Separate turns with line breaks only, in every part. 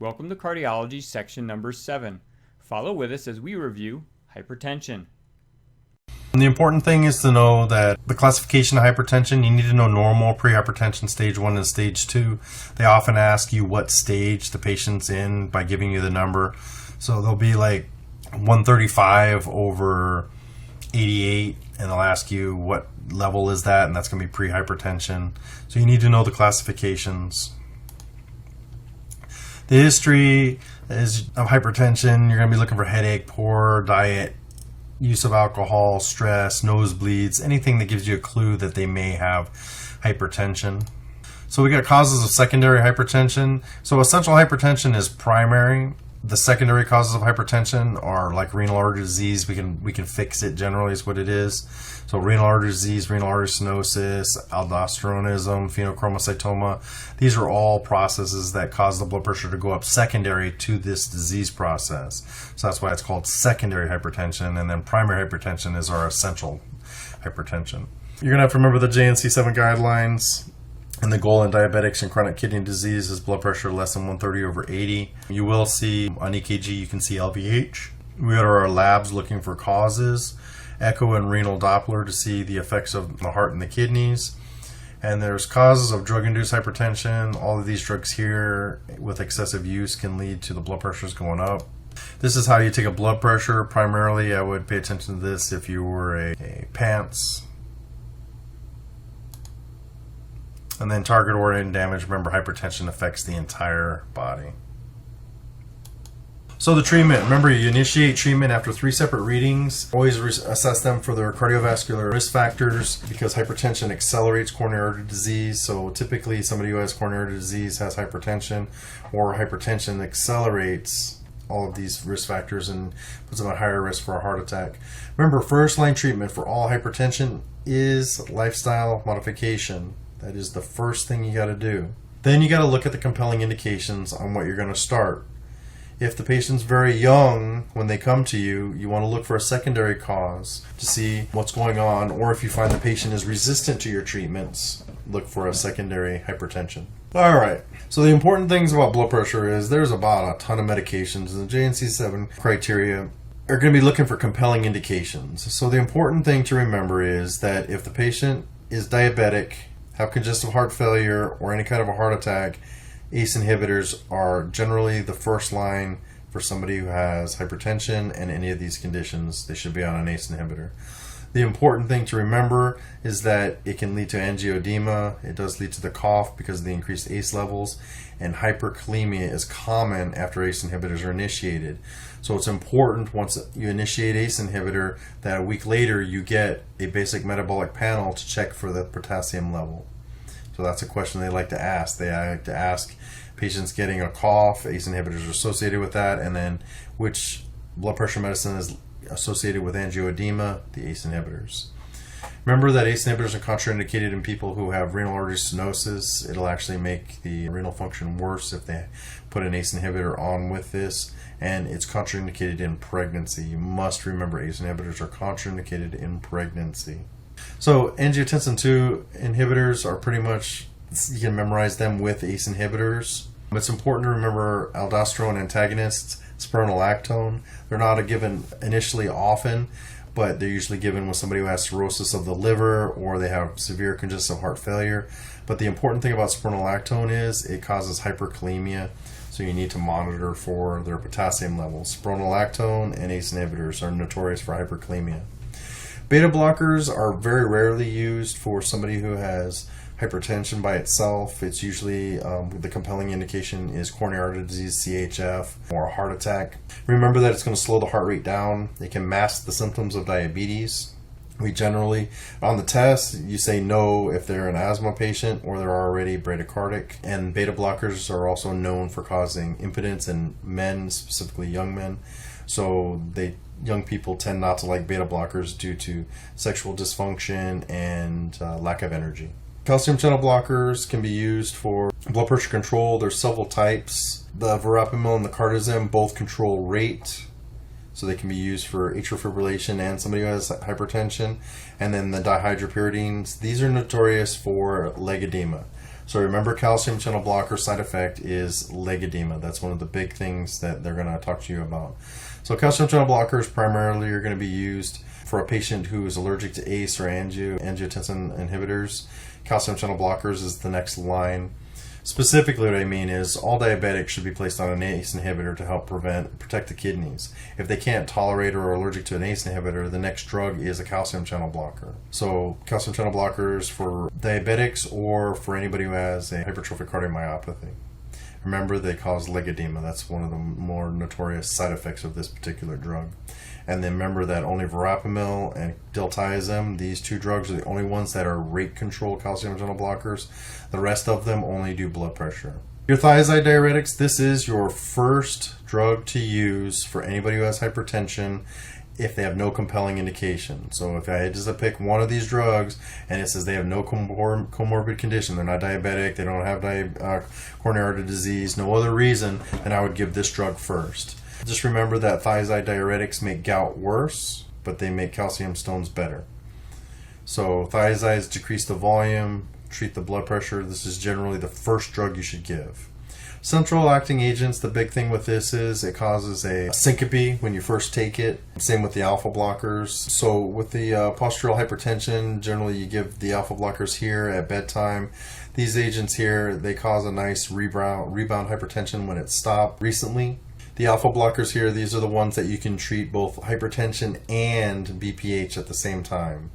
Welcome to Cardiology section number 7. Follow with us as we review hypertension.
And the important thing is to know that the classification of hypertension, you need to know normal, pre-hypertension, stage 1 and stage 2. They often ask you what stage the patient's in by giving you the number. So they'll be like 135 over 88, and they'll ask you what level is that, and that's going to be pre-hypertension. So you need to know the classifications. The history of hypertension, you're going to be looking for headache, poor diet, use of alcohol, stress, nosebleeds, anything that gives you a clue that they may have hypertension. So we got causes of secondary hypertension. So essential hypertension is primary. The secondary causes of hypertension are like renal artery disease. We can fix it generally is what it is. So renal artery disease, renal artery stenosis, aldosteronism, phenochromatocytoma. These are all processes that cause the blood pressure to go up secondary to this disease process. So that's why it's called secondary hypertension. And then primary hypertension is our essential hypertension. You're going to have to remember the JNC7 guidelines. And the goal in diabetics and chronic kidney disease is blood pressure less than 130 over 80. You will see on EKG, you can see LVH. We go to our labs looking for causes, echo and renal Doppler to see the effects of the heart and the kidneys. And there's causes of drug-induced hypertension. All of these drugs here with excessive use can lead to the blood pressures going up. This is how you take a blood pressure. Primarily, I would pay attention to this if you were a PANTS. And then target organ damage. Remember, hypertension affects the entire body. So the treatment, remember, you initiate treatment after 3 separate readings. Always assess them for their cardiovascular risk factors because hypertension accelerates coronary artery disease. So typically somebody who has coronary artery disease has hypertension, or hypertension accelerates all of these risk factors and puts them at higher risk for a heart attack. Remember, first line treatment for all hypertension is lifestyle modification. That is the first thing you got to do. Then you got to look at the compelling indications on what you're going to start. If the patient's very young when they come to you, you want to look for a secondary cause to see what's going on, or if you find the patient is resistant to your treatments, look for a secondary hypertension. All right, so the important things about blood pressure is there's about a ton of medications, and the JNC7 criteria are going to be looking for compelling indications. So the important thing to remember is that if the patient is diabetic, have congestive heart failure, or any kind of a heart attack, ACE inhibitors are generally the first line for somebody who has hypertension and any of these conditions. They should be on an ACE inhibitor. The important thing to remember is that it can lead to angioedema. It does lead to the cough because of the increased ACE levels, and hyperkalemia is common after ACE inhibitors are initiated. So it's important once you initiate ACE inhibitor that a week later you get a basic metabolic panel to check for the potassium level. So that's a question they like to ask. They like to ask patients getting a cough, ACE inhibitors are associated with that, and then which blood pressure medicine is associated with angioedema, the ACE inhibitors. Remember that ACE inhibitors are contraindicated in people who have renal artery stenosis. It'll actually make the renal function worse if they put an ACE inhibitor on with this, and it's contraindicated in pregnancy. You must remember ACE inhibitors are contraindicated in pregnancy. So angiotensin II inhibitors are pretty much, you can memorize them with ACE inhibitors. It's important to remember aldosterone antagonists, spironolactone. They're not given initially often, but they're usually given with somebody who has cirrhosis of the liver or they have severe congestive heart failure. But the important thing about spironolactone is it causes hyperkalemia, so you need to monitor for their potassium levels. Spironolactone and ACE inhibitors are notorious for hyperkalemia. Beta blockers are very rarely used for somebody who has hypertension by itself. It's usually the compelling indication is coronary artery disease, CHF, or a heart attack. Remember that it's going to slow the heart rate down. It can mask the symptoms of diabetes. We generally, on the test, you say no if they're an asthma patient or they're already bradycardic. And beta blockers are also known for causing impotence in men, specifically young men. So young people tend not to like beta blockers due to sexual dysfunction and lack of energy. Calcium channel blockers can be used for blood pressure control. There's several types. The verapamil and the cardizem both control rate, so they can be used for atrial fibrillation and somebody who has hypertension. And then the dihydropyridines, these are notorious for leg edema. So remember, calcium channel blocker side effect is leg edema. That's one of the big things that they're going to talk to you about. So calcium channel blockers primarily are going to be used for a patient who is allergic to ACE or angiotensin inhibitors. Calcium channel blockers is the next line. Specifically, what I mean is all diabetics should be placed on an ACE inhibitor to help protect the kidneys. If they can't tolerate or are allergic to an ACE inhibitor, the next drug is a calcium channel blocker. So calcium channel blockers for diabetics or for anybody who has a hypertrophic cardiomyopathy. Remember, they cause leg edema. That's one of the more notorious side effects of this particular drug. And then remember that only verapamil and diltiazem, these two drugs, are the only ones that are rate control calcium channel blockers. The rest of them only do blood pressure. Your thiazide diuretics, this is your first drug to use for anybody who has hypertension if they have no compelling indication. So if I had just to pick one of these drugs and it says they have no comorbid condition, they're not diabetic, they don't have coronary artery disease, no other reason, then I would give this drug first. Just remember that thiazide diuretics make gout worse, but they make calcium stones better. So thiazides decrease the volume, treat the blood pressure. This is generally the first drug you should give. Central acting agents, the big thing with this is it causes a syncope when you first take it. Same with the alpha blockers. So with the postural hypertension, generally you give the alpha blockers here at bedtime. These agents here, they cause a nice rebound hypertension when it's stopped recently. The alpha blockers here, these are the ones that you can treat both hypertension and BPH at the same time.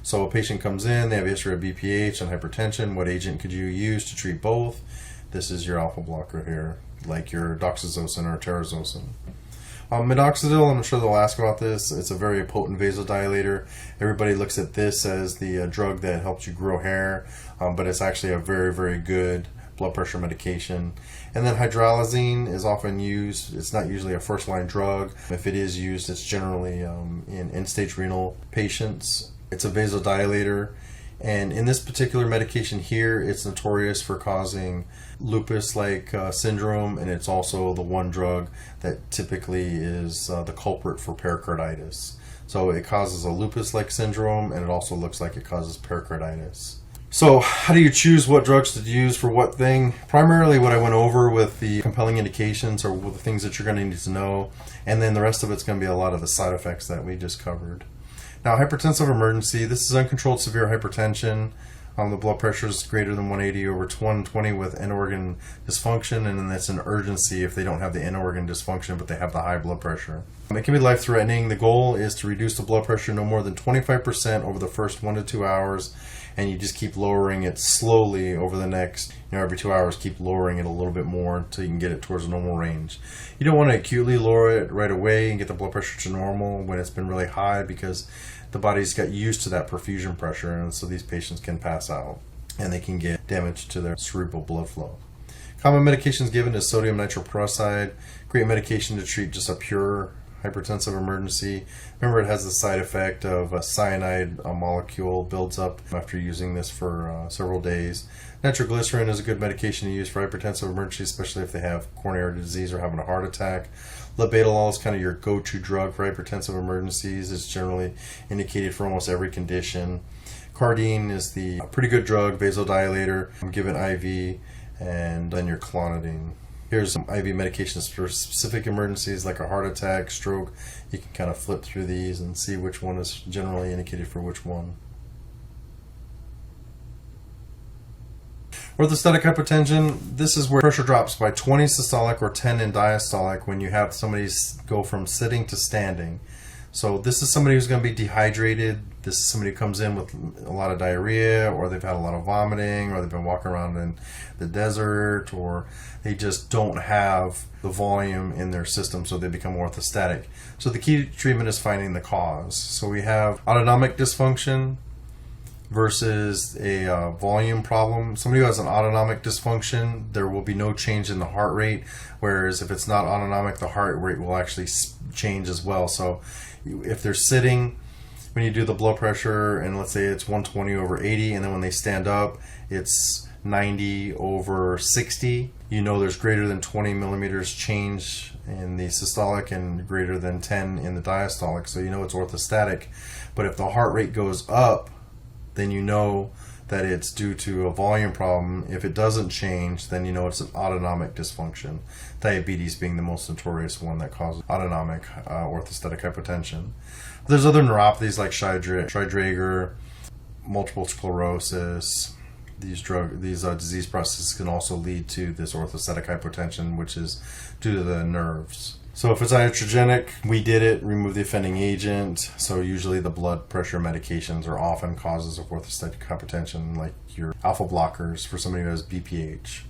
So a patient comes in, they have a history of BPH and hypertension. What agent could you use to treat both? This is your alpha blocker here, like your doxazosin or terazosin. Minoxidil, I'm sure they'll ask about this. It's a very potent vasodilator. Everybody looks at this as the drug that helps you grow hair, but it's actually a very, very good blood pressure medication. And then hydralazine is often used. It's not usually a first-line drug. If it is used, it's generally in end-stage renal patients. It's a vasodilator. And in this particular medication here, it's notorious for causing lupus-like syndrome, and it's also the one drug that typically is the culprit for pericarditis. So it causes a lupus-like syndrome, and it also looks like it causes pericarditis. So how do you choose what drugs to use for what thing? Primarily what I went over with the compelling indications or the things that you're going to need to know, and then the rest of it's going to be a lot of the side effects that we just covered. Now, hypertensive emergency, this is uncontrolled severe hypertension. The blood pressure is greater than 180 over 120 with end organ dysfunction, and then that's an urgency if they don't have the end organ dysfunction but they have the high blood pressure. It can be life-threatening. The goal is to reduce the blood pressure no more than 25% over the first 1 to 2 hours, and you just keep lowering it slowly over the next, every 2 hours, keep lowering it a little bit more until you can get it towards a normal range. You don't want to acutely lower it right away and get the blood pressure to normal when it's been really high, because the body's got used to that perfusion pressure, and so these patients can pass out and they can get damage to their cerebral blood flow. Common medications given is sodium nitroprusside, great medication to treat just a pure hypertensive emergency. Remember, it has the side effect of a cyanide molecule builds up after using this for several days. Nitroglycerin is a good medication to use for hypertensive emergency, especially if they have coronary artery disease or having a heart attack. Labetalol is kind of your go-to drug for hypertensive emergencies. It's generally indicated for almost every condition. Cardine is the pretty good drug, vasodilator, given IV, and then your clonidine. Here's some IV medications for specific emergencies like a heart attack, stroke. You can kind of flip through these and see which one is generally indicated for which one. Orthostatic hypotension, this is where pressure drops by 20 systolic or 10 in diastolic when you have somebody go from sitting to standing. So this is somebody who's going to be dehydrated. This is somebody who comes in with a lot of diarrhea, or they've had a lot of vomiting, or they've been walking around in the desert, or they just don't have the volume in their system, so they become orthostatic. So the key to treatment is finding the cause. So we have autonomic dysfunction versus a volume problem. Somebody who has an autonomic dysfunction, there will be no change in the heart rate, whereas if it's not autonomic, the heart rate will actually change as well. So if they're sitting, when you do the blood pressure, and let's say it's 120 over 80, and then when they stand up, it's 90 over 60, you know there's greater than 20 millimeters change in the systolic and greater than 10 in the diastolic, so you know it's orthostatic. But if the heart rate goes up, then you know that it's due to a volume problem. If it doesn't change, then you know it's an autonomic dysfunction. Diabetes being the most notorious one that causes autonomic orthostatic hypotension. There's other neuropathies like Scheidrager, multiple sclerosis. These disease processes can also lead to this orthostatic hypotension, which is due to the nerves. So if it's iatrogenic, we did it, remove the offending agent. So usually the blood pressure medications are often causes of orthostatic hypotension, like your alpha blockers for somebody who has BPH.